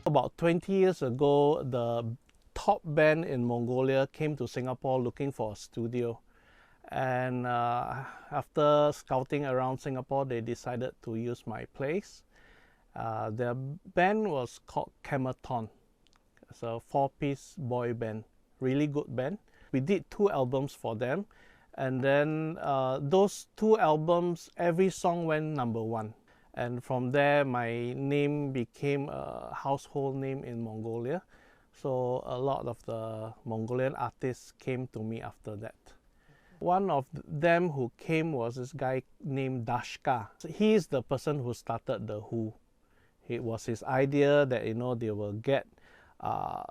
About 20 years ago, the top band in Mongolia came to Singapore looking for a studio. And after scouting around Singapore, they decided to use my place. Their band was called Chematon. It's a 4-piece boy band, really good band. We did 2 albums for them, and then those 2 albums, every song went #1. And from there, my name became a household name in Mongolia. So a lot of the Mongolian artists came to me after that. One of them who came was this guy named Dashka. He is the person who started The Hu. It was his idea that, you know, they will get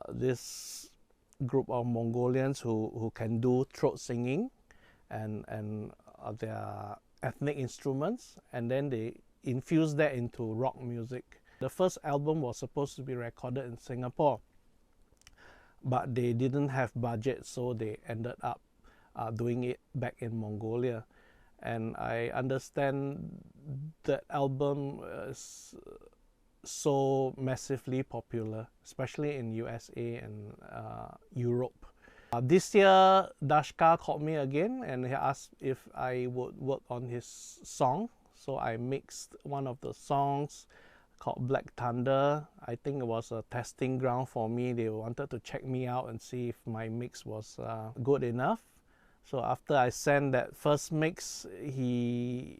this group of Mongolians who can do throat singing and their ethnic instruments, and then they infuse that into rock music. The first album was supposed to be recorded in Singapore, but they didn't have budget, so they ended up doing it back in Mongolia. And I understand that album is so massively popular, especially in USA and Europe. This year, Dashka called me again and he asked if I would work on his song. So I mixed one of the songs called Black Thunder. I think it was a testing ground for me. They wanted to check me out and see if my mix was good enough. So after I sent that first mix, he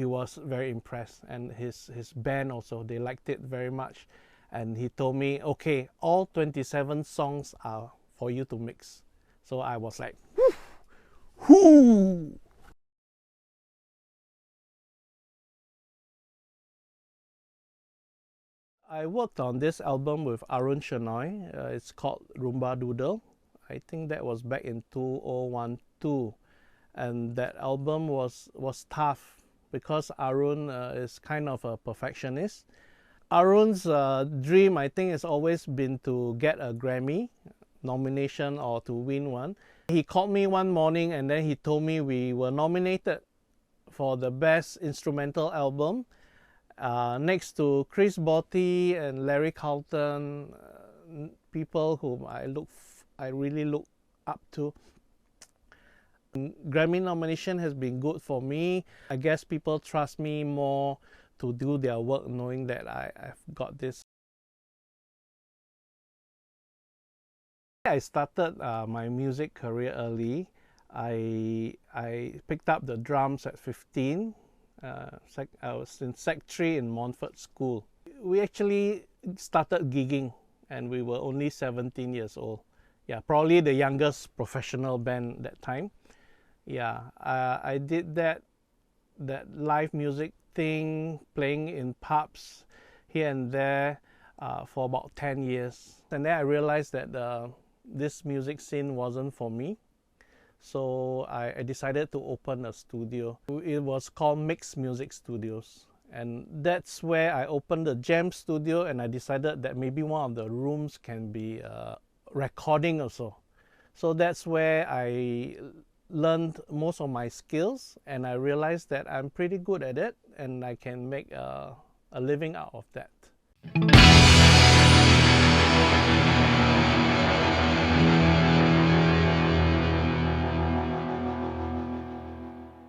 was very impressed, and his band also, they liked it very much. And he told me, okay, all 27 songs are for you to mix. So I was like, whoo! I worked on this album with Arun Shenoy. It's called Rumbadoodle. I think that was back in 2012. And that album was tough because Arun is kind of a perfectionist. Arun's dream, I think, has always been to get a Grammy nomination or to win one. He called me one morning and then he told me we were nominated for the Best Instrumental Album next to Chris Botti and Larry Carlton, people whom I really look up to. Grammy nomination has been good for me. I guess people trust me more to do their work knowing that I've got this. I started my music career early. I picked up the drums at 15. I was in Sec 3 in Montfort School. We actually started gigging and we were only 17 years old. Yeah, probably the youngest professional band that time. Yeah, I did that live music thing, playing in pubs here and there for about 10 years. And then I realized that this music scene wasn't for me. So I decided to open a studio. It was called Mix Music Studios. And that's where I opened the jam studio, and I decided that maybe one of the rooms can be recording also. So that's where I learned most of my skills, and I realized that I'm pretty good at it and I can make a living out of that.